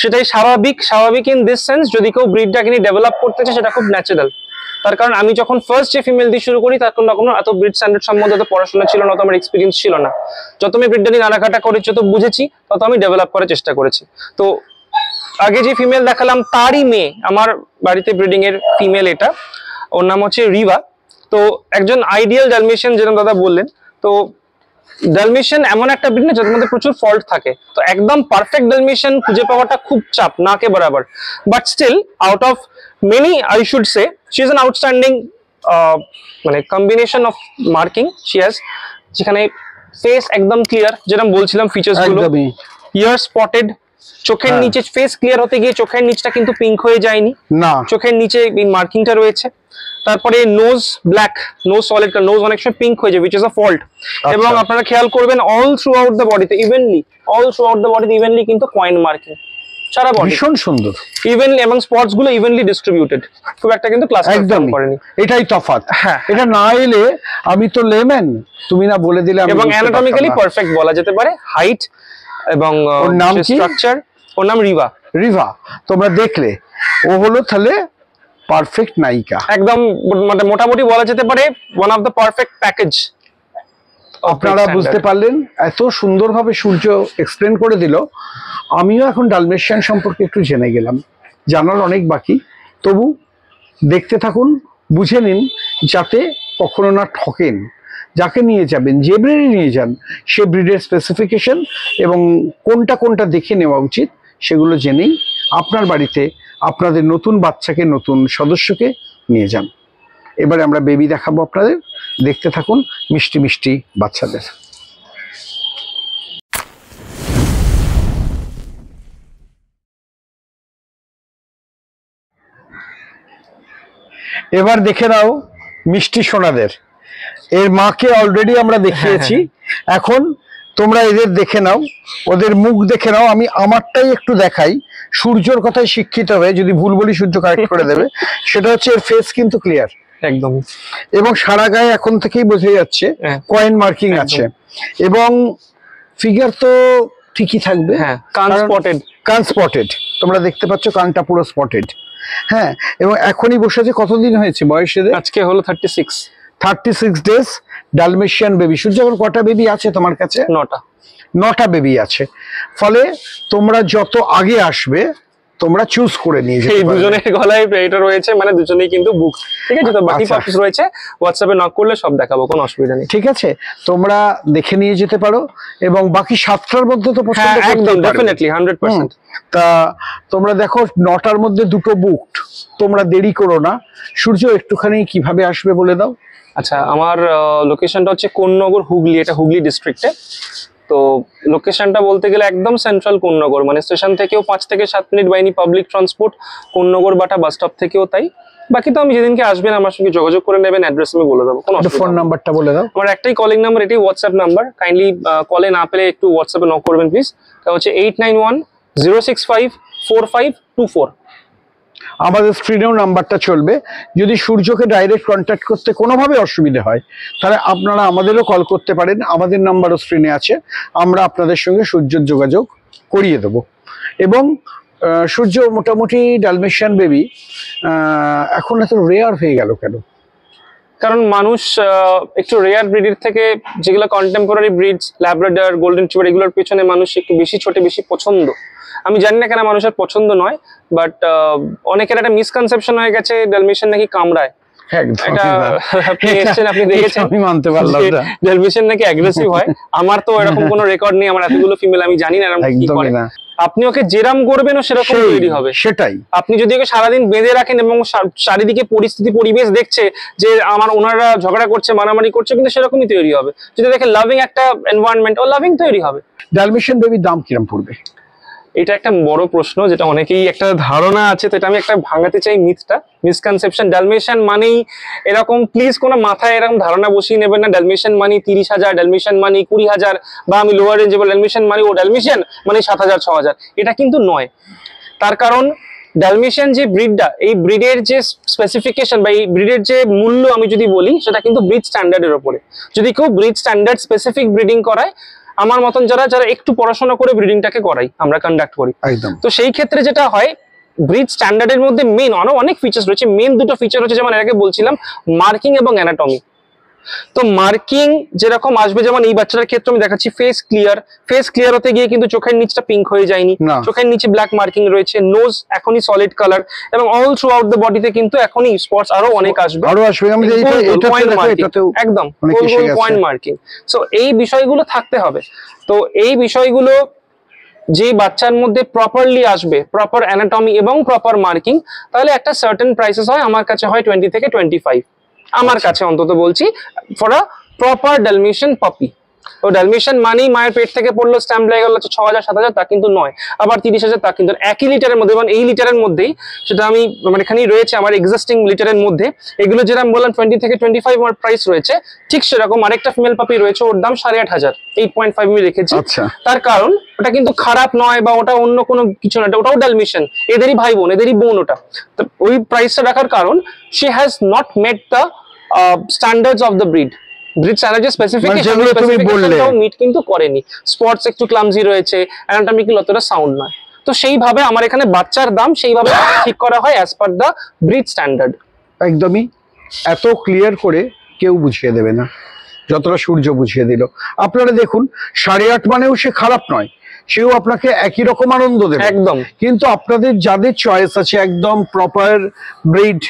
সেটাই স্বাভাবিক ইন দিস সেন্স, যদি কেউ ব্রিডটাকে নিয়ে ডেভেলপ করতেছে সেটা খুব ন্যাচারাল। তার কারণ আমি যখন ফার্স্ট যে ফিমেল দিয়ে শুরু করি তখন এত ব্রিড স্ট্যান্ডার্ড সম্বন্ধে তো পড়াশোনা ছিল না, তো আমার এক্সপিরিয়েন্স ছিল না। যত আমি ব্রিডটা নিয়ে নাড়াঘাটা করেছি, যত বুঝেছি, তত আমি ডেভেলপ করার চেষ্টা করেছি। তো আগে যে ফিমেল দেখালাম তারই মেয়ে আমার বাড়িতে ব্রিডিং এর ফিমেল, এটা ওর নাম হচ্ছে রিভা। তো একজন আইডিয়াল ডালমেশিয়ান যেরকম দাদা বললেন, তো ডালমেশিয়ান এমন একটা ব্রিড না যাদের মধ্যে প্রচুর ফল্ট থাকে, তো একদম পারফেক্ট ডালমেশিয়ান খুঁজে পাওয়াটা খুব চাপ, না কে বরাবর। But still out of many I should say she is an outstanding মানে combination of marking she has, যেখানে ফেস একদম ক্লিয়ার, যেরকম বলছিলাম ফিচার্স গুলো, ইয়ার স্পটেড, চোখের নিচে ফেস ক্লিয়ার হতে গিয়ে চোখের নিচটা কিন্তু পিঙ্ক হয়ে যায়নি, না চোখের নিচে মার্কিংটা রয়েছে। তারপরে nose black, nose solid, nose অনেক সময় পিঙ্ক হয়ে যায়, which is a fault। এবং আপনারা খেয়াল করবেন অল থ্রু আউট দ্য বডিতে ইভেনলি কিন্তু কয়েন মার্কিং সারা বডি, ভীষণ সুন্দর ইভেনলি, এবং স্পটস গুলো ইভেনলি ডিস্ট্রিবিউটেড, খুব একটা কিন্তু ক্লাস একদম করেনি। এটাই তফাৎ। হ্যাঁ, এটা না এলে আমি তো লেম্যান, তুমি না বলে দিলে আমি এবং বুঝতে অ্যানাটমিক্যালি পারতাম না। পারফেক্ট বলা যেতে পারে, হাইট এবং ওর নাম কি? স্ট্রাকচার। ওর নাম রিভা। রিভা, তোমরা দেখলে ও হলো তাহলে পারফেক্ট নায়িকা। একদম মানে মোটামুটি বলা যেতে পারে one of the perfect package. আপনারা বুঝতে পারলেন, এত সুন্দরভাবে সূর্য এক্সপ্লেন করে দিল। আমিও এখন ডালমেশিয়ান সম্পর্কে একটু জেনে গেলাম, জানার অনেক বাকি। তবু দেখতে থাকুন, বুঝে নিন, যাতে কখনো না ঠকেন। যাকে নিয়ে যাবেন, যে ব্রিডে নিয়ে যান, সে ব্রিডের স্পেসিফিকেশন এবং কোনটা দেখে নেওয়া উচিত সেগুলো জেনেই আপনার বাড়িতে আপনাদের নতুন বাচ্চাকে, নতুন সদস্যকে নিয়ে যান। এবারে আমরা বেবি দেখাবো আপনাদের, দেখতে থাকুন মিষ্টি মিষ্টি বাচ্চাদের। এবার দেখে নাও মিষ্টি সোনাদের। এর মাকে অলরেডি আমরা দেখিয়েছি, এখন তোমরা এদের দেখে নাও, ওদের মুখ দেখে নাও। আমি আমারটাই একটু দেখাই, সূর্যর কথায় শিক্ষিত হয়ে, যদি ভুল বলি সূর্য কারেক্ট করে দেবে। সেটা হচ্ছে এর ফেস কিন্তু ক্লিয়ার একদম, এবং সারা গায়ে এখন থেকেই বোঝা যাচ্ছে কয়েন মার্কিং আছে, এবং ফিগার তো ঠিকই থাকবে। হ্যাঁ, কান স্পটেড, তোমরা দেখতে পাচ্ছ কানটা পুরো স্পটেড। হ্যাঁ, এবং এখনই বসেছে। কতদিন হয়েছে বয়স এদের? আজকে হলো 36 ডেজ ডালমেশিয়ান বেবি। সূর্য, এখন কটা বেবি আছে তোমার কাছে? 9টা বেবি আছে। ফলে তোমরা যত আগে আসবে তোমরা চুজ করে নিয়ে যেতে এই পারবে। দুজনের গলায় এটা রয়েছে, মানে দুজনেই কিন্তু বুক, ঠিক আছে? তো বাকি পাপিস রয়েছে, হোয়াটসঅ্যাপে নক করলে সব দেখাবো, কোনো অসুবিধা নেই। ঠিক আছে, তোমরা দেখে নিয়ে যেতে পারো, এবং বাকি 7টার মধ্যে তো পছন্দ করতে একদম পারবে। ডেফিনেটলি 100%। তা তোমরা দেখো 9টার মধ্যে 2টো বুকড, তোমরা দেরি করো না। সূর্য, একটুখানি কিভাবে আসবে বলে দাও। আচ্ছা, আমার লোকেশনটা হচ্ছে কোন্নগর, হুগলি, এটা হুগলি ডিস্ট্রিক্টে। তো লোকেশনটা বলতে গেলে একদম সেন্ট্রাল কোন্নগর, মানে স্টেশন থেকেও 5 থেকে 7 মিনিট বাইনি পাবলিক ট্রান্সপোর্ট, কোন্নগর বাটা বাস স্টপ থেকেও তাই। বাকি তো আমি যেদিনকে আসবেন আমার সঙ্গে যোগাযোগ করে নেবেন, অ্যাড্রেস আমি বলে দেবো, কোনো অসুবিধা ফোন নাম্বারটা বলে দাও। আমার একটাই কলিং নাম্বার, এটাই হোয়াটসঅ্যাপ নাম্বার। কাইন্ডলি কলে না পেলে একটু হোয়াটসঅ্যাপে নক করবেন প্লিজ। এটা হচ্ছে 8910654524। আমাদের স্ক্রিনেও নাম্বারটা চলবে। যদি সূর্যকে ডাইরেক্ট কন্ট্যাক্ট করতে কোনোভাবে অসুবিধা হয়, তাহলে আপনারা আমাদেরও কল করতে পারেন। আমাদের নাম্বারও স্ক্রিনে আছে, আমরা আপনাদের সঙ্গে সূর্যের যোগাযোগ করিয়ে দেব। এবং সূর্য, মোটামুটি ডালমেশিয়ান বেবি এখন এত রেয়ার হয়ে গেল কেন? কারণ মানুষ একটু রেয়ার ব্রিডের থেকে, যেগুলো contemporary breeds, Labrador, golden retriever, এগুলোর পেছনে মানুষ একটু বেশি ছোটে বেশি পছন্দ। আমি জানি না কেন মানুষের পছন্দ নয়, বাট অনেকের একটা মিসকনসেপশন হয়ে গেছে ডালমেশিয়ান নাকি কামড়ায়। এটা আপনি এসেছেন, আপনি দেখেছেন, আমি মানতে পারলাম না ডালমেশিয়ান নাকি অ্যাগ্রেসিভ হয়। আমার তো এরকম কোনো রেকর্ড নেই, আমার এতগুলো ফিমেল আমি জানি না এরকম কি করে। আপনি ওকে যেরাম করবেন ও সেরকম তৈরি হবে। সেটাই, আপনি যদি ওকে সারাদিন বেঁধে রাখেন এবং চারিদিকে পরিস্থিতি পরিবেশ দেখছে যে ওনারা ঝগড়া করছে, মারামারি করছে, কিন্তু সেরকমই তৈরি হবে। যদি দেখে লাভিং একটা এনভায়রনমেন্ট, ও লাভিং তৈরি হবে। ডালমেশিয়ান বেবির দাম কিরম পড়বে? এটা একটা বড় প্রশ্ন, যেটা অনেকেই একটা ধারণা আছে, তো এটা আমি একটা ভাঙাতে চাই মিথটা, মিসকনসেপশন। ডালমেশিয়ান মানেই এরকম, প্লিজ কোনো মাথায় এরকম ধারণা বসিয়ে নেবেন না ডালমেশিয়ান মানি 30,000, ডালমেশিয়ান মানি 20,000, বা আমি লোয়ার রেঞ্জে বল ডালমেশিয়ান মানি ও ডালমেশিয়ান মানে 7,000 6,000। এটা কিন্তু নয়। তার কারণ ডালমেশিয়ান যে ব্রিডটা, এই ব্রিডের যে স্পেসিফিকেশন বা এই ব্রিডের যে মূল্য আমি যদি বলি, সেটা কিন্তু ব্রিড স্ট্যান্ডার্ডের উপরে। যদি কেউ ব্রিড স্ট্যান্ডার্ড স্পেসিফিক ব্রিডিং করায়, আমার মতন যারা একটু পড়াশোনা করে ব্রিডিংটাকে করাই, আমরা কন্ডাক্ট করি, তো সেই ক্ষেত্রে যেটা হয়, ব্রিড স্ট্যান্ডার্ডের মধ্যে মেন অনেক ফিচার্স রয়েছে। মেন দুটো ফিচার হচ্ছে, যেমন এর আগে বলছিলাম, মার্কিং এবং অ্যানাটমি। তো মার্কিং যেরকম আসবে, যেমন এই বাচ্চাটার ক্ষেত্রে আমি দেখাচ্ছি ফেস ক্লিয়ার হতে গিয়ে কিন্তু চোখের নিচটা পিঙ্ক হয়ে যায়নি, চোখের নিচে ব্ল্যাক মার্কিং রয়েছে, নোজ এখনই সলিড কালার, এবং অল থ্রু আউট দ্য বডিতে কিন্তু এখনই স্পটস আরো অনেক আসবে, একদম পয়েন্ট মার্কিং। সো এই বিষয়গুলো থাকতে হবে। তো এই বিষয়গুলো যে বাচ্চার মধ্যে প্রপারলি আসবে, প্রপার অ্যানাটমি এবং প্রপার মার্কিং, তাহলে একটা সার্টেন প্রাইসেস হয়, আমার কাছে হয় 20 থেকে 25, আমার কাছে অন্তত বলছি, ফর আ প্রপার ডালমেশিয়ান পাপি। ও ডালমেশিয়ান মানেই মায়ের পেট থেকে পড়লো, স্ট্যাম্প লেগে গেল 6,000 7,000, তা কিন্তু নয়। আবার 30,000, তা কিন্তু একই লিটারের মধ্যে, এবং এই লিটারের মধ্যেই, সেটা আমি মানে এখানেই রয়েছে আমার এক্সিস্টিং লিটারের মধ্যে, এগুলো যেরকম বললাম 20 থেকে 25 আমার প্রাইস রয়েছে, ঠিক সেরকম আরেকটা ফিমেল পাপি রয়েছে, ওর দাম 8,500, 8.5 আমি রেখেছি। তার কারণ ওটা কিন্তু খারাপ নয়, বা ওটা অন্য কোনো কিছু না, ওটাও ডালমেশিয়ান, এদেরই ভাই বোন, এদেরই বোন ওটা। তো ওই প্রাইসটা রাখার কারণ, she has not met the standards of the breed standard specification meet কিন্তু করেনি, স্পটস একটু ক্লামজি রয়েছে, অ্যানাটমিক্যাল অতটা সাউন্ড নয়। তো সেইভাবে আমার এখানে বাচ্চার দাম সেইভাবে ঠিক করা হয় as per the breed standard. একদমই এত ক্লিয়ার করে কেউ বুঝিয়ে দেবে না যতটা সূর্য বুঝিয়ে দিল। আপনারা দেখুন, 8.5 মানেও সে খারাপ নয়, সেও আপনাকে একই রকম আনন্দ দেবে একদম। কিন্তু আপনাদের যাদের চয়েস আছে একদম প্রপার ব্রিড,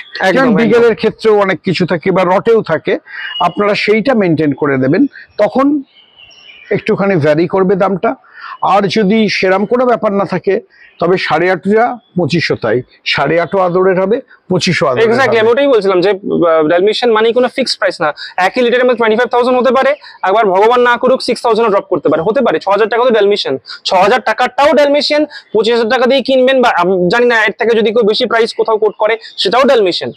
বিগেলের ক্ষেত্রেও অনেক কিছু থাকে বা রটেও থাকে, আপনারা সেইটা মেনটেন করে দেবেন, তখন একটুখানি ভ্যারি করবে দামটা। আর যদি সেরাম কোনো ব্যাপার না থাকে, তবে 8.5টা 2500, তাই 8.5 আদরের হবে, 2500 আদরের। এক্স্যাক্টলি, আমি ওটাই বলছিলাম যে ডালমেশিয়ান মানে কোনো ফিক্সড প্রাইস না। একই লিটারের মধ্যে 25,000 হতে পারে, একবার ভগবান না করুক 6,000 ড্রপ করতে পারে, হতে পারে 6,000 টাকা তো ডালমেশিয়ান, 6,000 টাকাটাও ডালমেশিয়ান, 25,000 টাকা দিয়ে কিনবেন, বা জানি না এর থেকে যদি কেউ বেশি প্রাইস কোথাও কোট করে, সেটাও ডালমেশিয়ান।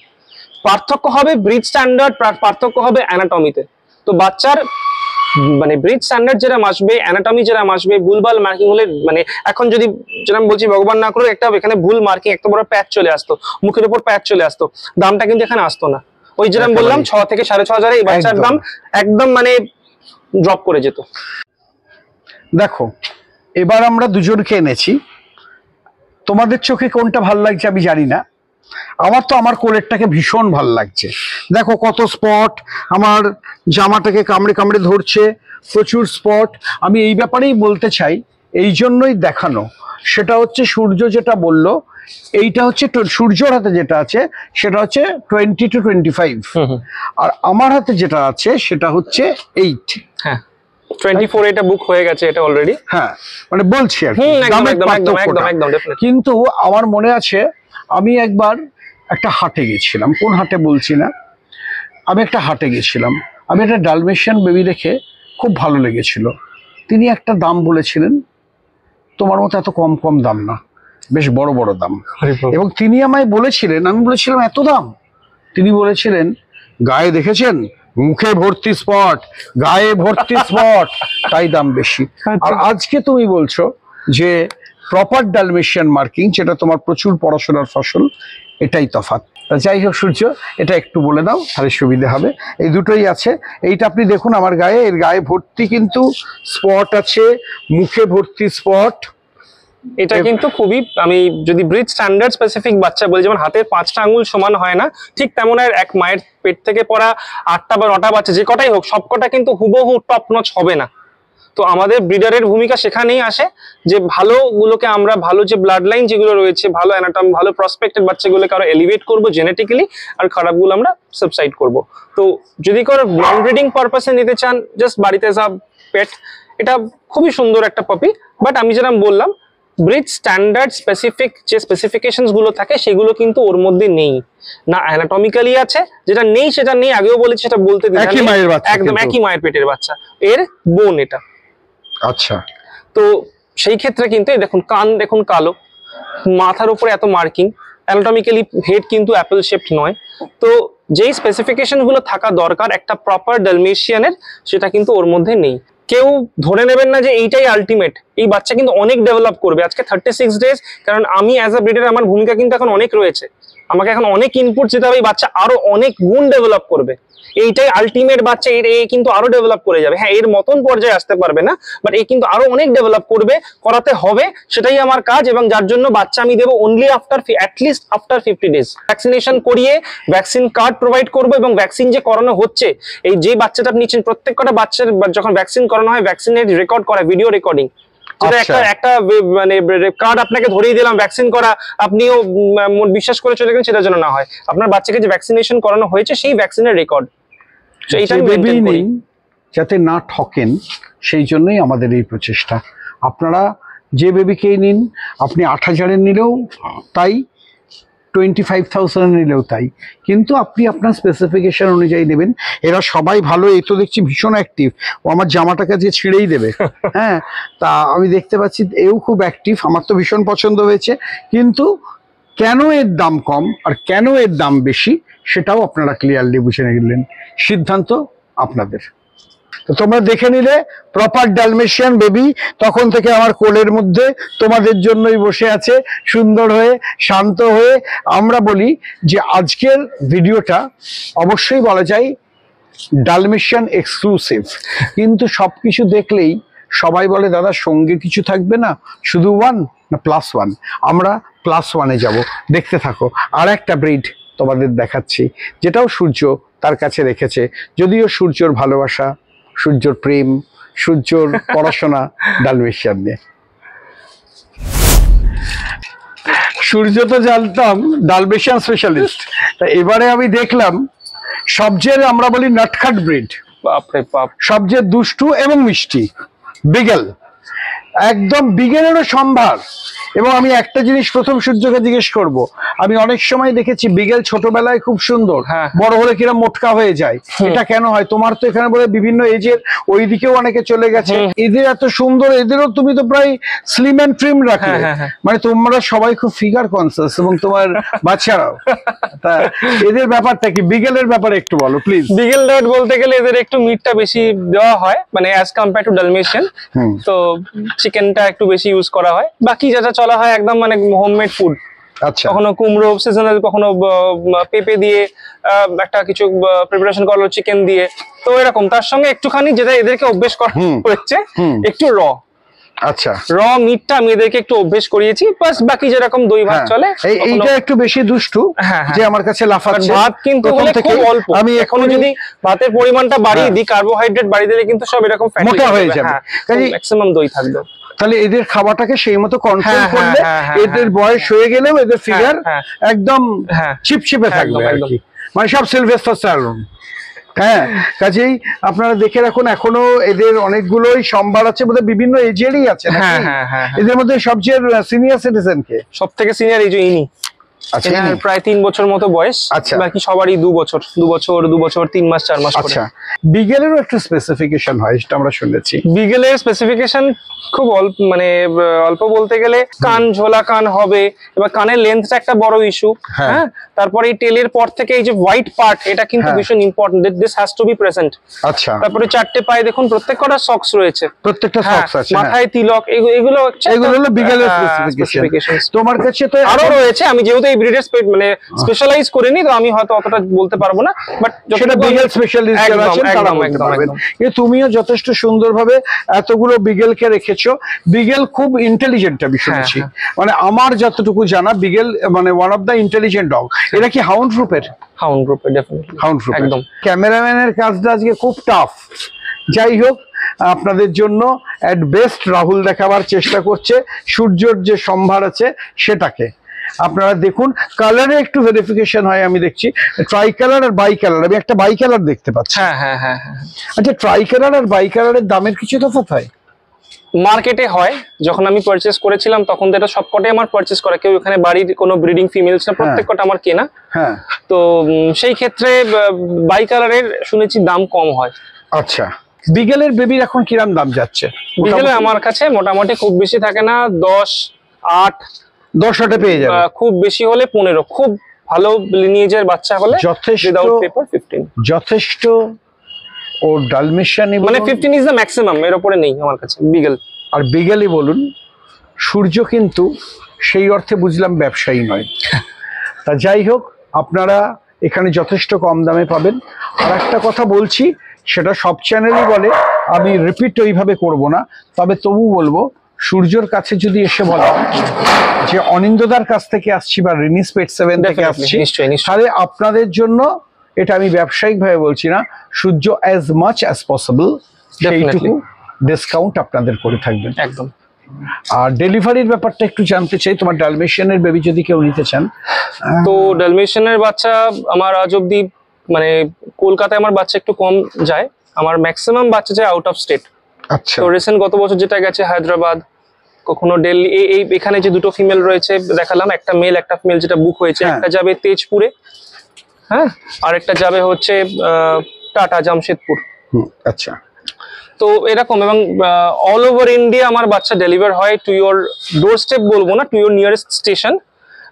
পার্থক্য হবে ব্রিড স্ট্যান্ডার্ড, পার্থক্য হবে অ্যানাটমিতে। তো বাচ্চার মানে ব্রিড স্ট্যান্ডার্ড যেরকম আসবে, অ্যানাটমি যেরকম আসবে, ভুলভাল মার্কিং হলে, মানে এখন যদি যেরকম বলছি ভগবান না করে একটা এখানে ভুল মার্কিং, একটা বড় প্যাচ চলে আসতো, মুখের উপর প্যাচ চলে আসতো, দামটা কিন্তু এখানে আসতো না। ওই যেরকম বললাম 6 থেকে 6,500 এই বাচ্চার দাম একদম মানে ড্রপ করে যেত। দেখো, এবার আমরা দুজনকে এনেছি, তোমাদের চোখে কোনটা ভাল লাগছে আমি জানি না, আমার তো আমার কোলেরটাকে ভীষণ ভাল লাগছে। দেখো কত স্পট, আমার জামাটাকে কামড়ে কামড়ে ধরছে, প্রচুর স্পট। আমি এই ব্যাপারেই বলতে চাই, এই জন্যই দেখানো, সেটা হচ্ছে সূর্য যেটা বলল, এইটা হচ্ছে সূর্যর হাতে যেটা আছে সেটা হচ্ছে 20 to 25, আর আমার হাতে যেটা আছে সেটা হচ্ছে 8। হ্যাঁ, 24 এটা বুক হয়ে গেছে, এটা অলরেডি। হ্যাঁ, মানে বলছি আর কি, কিন্তু আমার মনে আছে আমি একবার একটা হাটে গেছিলাম, কোন হাটে বলছি না, আমি একটা হাটে গেছিলাম, আমি একটা ডালমেশিয়ান বেবি দেখে খুব ভালো লেগেছিল। তিনি একটা দাম বলেছিলেন, তোমার মতো এত কম কম দাম না, বেশ বড় বড় দাম। এবং তিনি আমায় বলেছিলেন, আমি বলেছিলাম এত দাম? তিনি বলেছিলেন, গায়ে দেখেছেন মুখে ভর্তি স্পট, গায়ে ভর্তি স্পট, তাই দাম বেশি। আর আজকে তুমি বলছো যে প্রপার ডালমেশিয়ান মার্কিং, যেটা তোমার প্রচুর পড়াশোনার ফসল, এটাই তফাৎ। যাই হোক সূর্য, এটা একটু বলে দাও তাহলে সুবিধা হবে। এই দুটোই আছে, এইটা আপনি দেখুন আমার গায়ে, এর গায়ে ভর্তি কিন্তু স্পট আছে, মুখে ভর্তি স্পট। এটা কিন্তু খুবই, আমি যদি ব্রিড স্ট্যান্ডার্ড স্পেসিফিক বাচ্চা বলি, যেমন হাতের 5টা আঙুল সমান হয় না, ঠিক তেমন এক মায়ের পেট থেকে পড়া 8টা বা 9টা বাচ্চা যে কটাই হোক, সবকটা কিন্তু হুবহু টপ নচ হবে না। তো আমাদের ব্রিডারের ভূমিকা সেখানেই আসে, যে ভালোগুলোকে আমরা, ভালো যে ব্লাড লাইন যেগুলো রয়েছে, ভালো অ্যানাটমি, ভালো প্রসপেক্টেড বাচ্চাগুলোকে আরো এলিভেট করবো জেনেটিক্যালি, আর খারাপগুলো আমরা সাবসাইড করব। তো যদি কারো লং ব্রিডিং পারপাসে নিতে চান, জাস্ট বাড়িতে সব পেট, এটা খুবই সুন্দর একটা পপি। বাট আমি যেরকম বললাম, ব্রিড স্ট্যান্ডার্ড স্পেসিফিক যে স্পেসিফিকেশনস গুলো থাকে সেগুলো কিন্তু ওর মধ্যে নেই, না অ্যানাটমিক্যালি আছে, যেটা নেই সেটা নেই, আগেও বলেছি, সেটা বলতে দিই একই মায়ের বাচ্চা, একদম একই মায়ের পেটের বাচ্চা, এর বোন এটা। আচ্ছা, তো সেই ক্ষেত্রে কিন্তু এই দেখুন কান দেখুন কালো, মাথার উপরে এত মার্কিং, অ্যানাটমিক্যালি হেড কিন্তু অ্যাপেল শেপড নয়। তো যেই স্পেসিফিকেশন গুলো থাকা দরকার একটা প্রপার ডালমেশিয়ানের, সেটা কিন্তু ওর মধ্যে নেই। কেউ ধরে নেবেন না যে এইটাই আলটিমেট, এই বাচ্চা কিন্তু অনেক ডেভেলপ করবে। আজকে 36 ডেজ, কারণ আমি অ্যাজ আ ব্রিডার আমার ভূমিকা কিন্তু এখন অনেক রয়েছে, আমাকে এখন অনেক ইনপুট দিতে হবে, এই বাচ্চা আরো অনেক গুণ ডেভেলপ করবে। এইটাই আলটিমেট বাচ্চা, এ কিন্তু আরো ডেভেলপ করে যাবে। হ্যাঁ, এর মতন পর্যায়ে আসতে পারবে না, বাট এ কিন্তু আরো অনেক ডেভেলপ করবে, করাতে হবে, সেটাই আমার কাজ। এবং যার জন্য বাচ্চা আমি দেবো only at least after 50 days vaccination করিয়ে ভ্যাকসিন কার্ড প্রোভাইড করবো। এবং ভ্যাকসিন যে করানো হচ্ছে, এই যে বাচ্চাটা আপনি নিচ্ছেন, প্রত্যেক কটা বাচ্চার যখন ভ্যাকসিন করানো হয়, ভ্যাকসিনের রেকর্ড করা, ভিডিও রেকর্ডিং, যেটা একটা মানে কার্ড আপনাকে ধরিয়ে দিলাম ভ্যাকসিন করা, আপনিও বিশ্বাস করে চলে গেলেন, সেটার জন্য না হয়। আপনার বাচ্চাকে যে ভ্যাকসিনেশন করানো হয়েছে সেই ভ্যাকসিনের রেকর্ড, যাতে না ঠকেন, সেই জন্যই আমাদের এই প্রচেষ্টা। আপনারা যে বেবিকেই নিন, আপনি 8,000-এর নিলেও তাই, 25,000 নিলেও তাই, কিন্তু আপনি আপনার স্পেসিফিকেশন অনুযায়ী নেবেন। এরা সবাই ভালো, এই তো দেখছি ভীষণ অ্যাক্টিভ, ও আমার জামাটাকে যে ছিঁড়েই দেবে। হ্যাঁ, তা আমি দেখতে পাচ্ছি এও খুব অ্যাক্টিভ, আমার তো ভীষণ পছন্দ হয়েছে। কিন্তু কেন এর দাম কম আর কেন এর দাম বেশি, সেটাও আপনারা ক্লিয়ারলি বুঝে নিলেন, সিদ্ধান্ত আপনাদের। তো তোমরা দেখে নিলে প্রপার ডালমেশিয়ান বেবি, তখন থেকে আমার কোলের মধ্যে তোমাদের জন্যই বসে আছে সুন্দর হয়ে, শান্ত হয়ে। আমরা বলি যে আজকের ভিডিওটা অবশ্যই বলা যায় ডালমেশিয়ান এক্সক্লুসিভ, কিন্তু সবকিছু দেখলেই সবাই বলে দাদা সঙ্গে কিছু থাকবে না, শুধু 1 না +1। আমরা +1-এ যাব, দেখতে থাকো। আর একটা ব্রিড তোমাদের দেখাচ্ছি, যেটাও সূর্য তার কাছে রেখেছে, যদিও সূর্যর ভালোবাসা, সূর্যর প্রেম, সূর্যর পড়াশোনা ডালমেশিয়ান নিয়ে। সূর্য তো জানতাম ডালমেশিয়ান স্পেশালিস্ট, তা এবারে আমি দেখলাম সবচেয়ে, আমরা বলি নাটখাট ব্রিড, বাপরে বাপ, সবচেয়ে দুষ্টু এবং মিষ্টি বিগেল, একদম বিগেলেরও সম্ভার। এবং আমি একটা জিনিস প্রথম সূর্যকে জিজ্ঞেস করব, আমি অনেক সময় দেখেছি বিগেল ছোটবেলায় খুব সুন্দর, বড় হলে কিরম মোটকা হয়ে যায়, এটা কেন হয়? তোমার তো এখানে বলে বিভিন্ন এজের, ওইদিকেও অনেকে চলে গেছে, এদের এত সুন্দর, এদেরও তুমি তো প্রায় স্লিম এন্ড ট্রিম রাখলে, মানে তোমরা সবাই খুব ফিগার কনসিয়াস এবং তোমার বাচ্চারাও। তা এদের ব্যাপারটা কি, বিগেলের ব্যাপারে একটু বলো প্লিজ। বিগেল ডায়েট বলতে গেলে এদের একটু মিটটা বেশি দেওয়া হয়, মানে অ্যাজ কম্পেয়ার টু ডালমেশিয়ান। তো চিকেনটা একটু বেশি ইউজ করা হয়, বাকি যেটা চলা হয় একদম মানে হোমমেড ফুড। আচ্ছা, কখনো কুমড়ো সিজনাল, কখনো পেঁপে দিয়ে একটা কিছু প্রিপারেশন করলো চিকেন দিয়ে, তো এরকম। তার সঙ্গে একটুখানি যেটা এদেরকে অভ্যেস করা হচ্ছে, একটু আচ্ছা র মিটটা আমি এদেরকে একটু অভ্যেস করিয়েছি, বাস বাকি যেরকম দই ভাত চলে। এইটা একটু বেশি দুষ্টু, যে আমার কাছে লাফাচ্ছে। ভাত কিন্তু খুব অল্প, আমি এখনো যদি ভাতের পরিমাণটা বাড়িয়ে দিই, কার্বোহাইড্রেট বাড়িয়ে দিলে কিন্তু সব এরকম মোটা হয়ে যাবে, ম্যাক্সিমাম দই থাকবে। তাহলে এদের খাবারটাকে সেই মতো কন্ট্রোল করলে এদের বয়স হয়ে গেলেও এদের ফিগার একদম চিপচিপে থাকবে আর কি, মানে সব সিলভেস্টার স্ট্যালোন। হ্যাঁ, কাজেই আপনারা দেখে রাখুন, এখনো এদের অনেকগুলোই সম্ভার আছে, বোধহয় বিভিন্ন এজেরই আছে। এদের মধ্যে সবচেয়ে সিনিয়র সিটিজেন কে? সব থেকে সিনিয়র এই যে ইনি, প্রায় 3 বছর মতো বয়স। আচ্ছা, বাকি সবারই 2 বছর 3 মাস 4 মাস। আচ্ছা, বিগেলেরও একটা স্পেসিফিকেশন হয়, সেটা আমরা শুনেছি। বিগেলের স্পেসিফিকেশন খুব অল্প, মানে অল্প বলতে গেলে কান ঝোলা কান হবে, এবার কানের লেন্থটা একটা বড় ইস্যু। হ্যাঁ, তারপরে এই টেলের পর থেকে এই যে হোয়াইট পার্ট, এটা কিন্তু ভীষণ important, this has to B present. আচ্ছা, তারপরে 4টে পায়ে দেখুন প্রত্যেকটা সক্স রয়েছে, প্রত্যেকটা সক্স আছে, মাথায় তিলক, এগুলো হলো বিগেলের স্পেসিফিকেশন। তোমার কাছে তো আরো রয়েছে, আমি যেহেতু এই ব্রিডের মানে স্পেশালাইজ করিনি, তো আমি হয়তো অতটা বলতে পারবো না, বাট সেটা বিগেল স্পেশালিস্ট যারা আছেন তারা বলতে পারবেন। তুমিও যথেষ্ট সুন্দরভাবে এতগুলো বিগেলকে রেখেছো। বিগেল খুব ইন্টেলিজেন্ট আমি শুনেছি, মানে আমার যতটুকু জানা বিগেল মানে one of the intelligent dog. এটা কি হাউন্ড গ্রুপের? হাউন্ড গ্রুপের, ডেফিনেটলি হাউন্ড গ্রুপ, একদম। ক্যামেরাম্যানের কাজটা আজকে খুব টাফ, যাই হোক আপনাদের জন্য এট বেস্ট রাহুল দেখাবার চেষ্টা করছে সূর্যর যে সম্ভার আছে সেটাকে। আপনারা দেখুন, কালারে একটু ভেরিফিকেশন হয়, আমি দেখছি ট্রাই কালার আর বাই কালার, আমি একটা বাই কালার দেখতে পাচ্ছি। হ্যাঁ। আচ্ছা, ট্রাই কালার আর বাই কালারের দামের কিছু তফাৎ হয়? মার্কেটে হয়, যখন আমি পারচেস করেছিলাম তখন তো এটা সবকটাই আমার পারচেস করা, কেউ এখানে বাড়ির কোনো ব্রিডিং ফিমেলস না, প্রত্যেকটা আমার কেনা। হ্যাঁ, তো সেই ক্ষেত্রে বাই কালারের শুনেছি দাম কম হয়। আচ্ছা, বিগেলের বেবির এখন কিরাম দাম যাচ্ছে? বিকেলে আমার কাছে মোটামুটি খুব বেশি থাকে না, 10, 8, 10 পেয়ে যাবে, খুব বেশি হলে 15, খুব ভালো লিনিয়েজের বাচ্চা হলে যথেষ্ট, উইদাউট পেপার 15, যথেষ্ট। ও ডালমেশিয়ানই মানে বলুন, 15 ইজ দ্য ম্যাক্সিমাম, এর উপরে নেই আমার কাছে বিগেল। আর বিগেলই বলুন, সূর্য কিন্তু সেই অর্থে বুঝলাম ব্যবসায়ী নয়। তা যাই হোক, আপনারা এখানে যথেষ্ট কম দামে পাবেন। আর একটা কথা বলছি, সেটা সব চ্যানেলই বলে, আমি রিপিট ওইভাবে করব না, তবে তবু বলবো, সূর্যর কাছে যদি এসে বলা যে অনিন্দদার কাছ থেকে আসছি বা রিনিস পেট 7 থেকে আসছি, নিশ্চয়ই নিশ্চয়ই তাহলে আপনাদের জন্য, এটা আমি ব্যবসায়িক ভাবে বলছি না, সূর্য অ্যাজ মাচ অ্যাজ পসিবল সেইটুকু ডিসকাউন্ট আপনাদের করে থাকবেন একদম। আর ডেলিভারির ব্যাপারটা একটু জানতে চাই, তোমার ডালমেশিয়ানের বেবি যদি কেউ নিতে চান। তো ডালমেশিয়ানের বাচ্চা আমার আজ অব্দি, মানে কলকাতায় আমার বাচ্চা একটু কম যায়, আমার ম্যাক্সিমাম বাচ্চা যায় আউট অফ স্টেট। আচ্ছা, তো রিসেন্ট গত বছর যেটা গেছে হায়দ্রাবাদ, কখনো দিল্লি, এই এখানে যে দুটো ফিমেল রয়েছে দেখালাম, একটা মেল একটা ফিমেল যেটা বুক হয়েছে, হ্যাঁ। একটা যাবে তেজপুরে, হ্যাঁ, আর একটা যাবে হচ্ছে টাটা জামশেদপুর। আচ্ছা। তো এরকম, এবং অল ওভার ইন্ডিয়া আমার বাচ্চা ডেলিভার হয় টু ইয়োর ডোর স্টেপ, বলবো না, টু ইয়োর নিয়ারেস্ট স্টেশন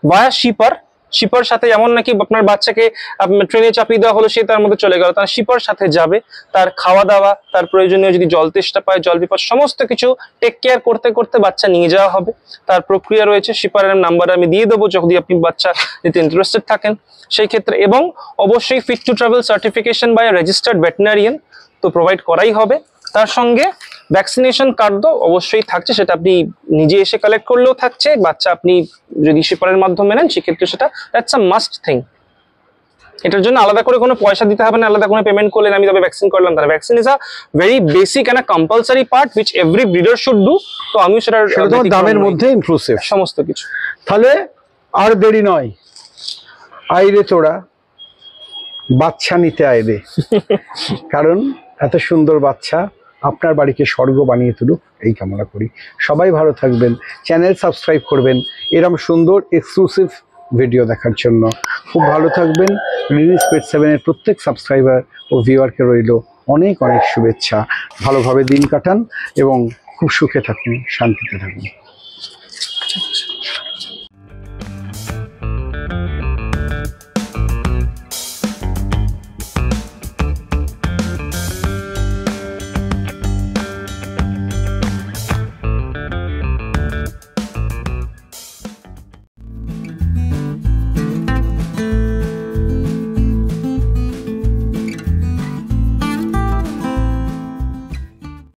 ভায়া শিপার। শিপার সাথে এমন নাকি আপনার বাচ্চাকে ট্রেনে চাপিয়ে দেওয়া হলো, সে তার মধ্যে চলে গেল, তার শিপার সাথে যাবে, তার খাওয়া দাওয়া, তার প্রয়োজনীয় যদি জল তেষ্টা পায়, জল বিপাস, সমস্ত কিছু টেক কেয়ার করতে করতে বাচ্চা নিয়ে যাওয়া হবে। তার প্রক্রিয়া রয়েছে, শিপারের নাম্বার আমি দিয়ে দেবো যদি আপনি বাচ্চা নিতে ইন্টারেস্টেড থাকেন সেই ক্ষেত্রে। এবং অবশ্যই fit to travel certification by registered veterinarian তো প্রোভাইড করাই হবে। তার সঙ্গে ভ্যাকসিনেশন কার্ড তো অবশ্যই থাকছে, সেটা আপনি নিজে এসে কালেক্ট করলেও থাকছে, বাচ্চা আপনি যদি শিপারের মাধ্যমে নেন সেক্ষেত্রে সেটা দ্যাটস আ মাস্ট থিং। এটার জন্য আলাদা করে কোনো পয়সা দিতে হবে না, আলাদা কোনো পেমেন্ট করলেন আমি তবে ভ্যাকসিন করলাম, তারা vaccine is a very basic and a compulsory part which every breeder should do. তো আমিও সেটার দামের মধ্যে ইনক্লুসিভ সমস্ত কিছু। তাহলে আর দেরি নয়, আইরে তোরা বাচ্চা নিতে আইরে, কারণ এত সুন্দর বাচ্চা আপনার বাড়িকে স্বর্গ বানিয়ে তুলুক এই কামনা করি। সবাই ভালো থাকবেন, চ্যানেল সাবস্ক্রাইব করবেন এরকম সুন্দর এক্সক্লুসিভ ভিডিও দেখার জন্য। খুব ভালো থাকবেন। রিনিস পেট 7 এর প্রত্যেক সাবস্ক্রাইবার ও ভিউয়ারকে রইল অনেক অনেক শুভেচ্ছা। ভালোভাবে দিন কাটান এবং খুব সুখে থাকুন, শান্তিতে থাকুন।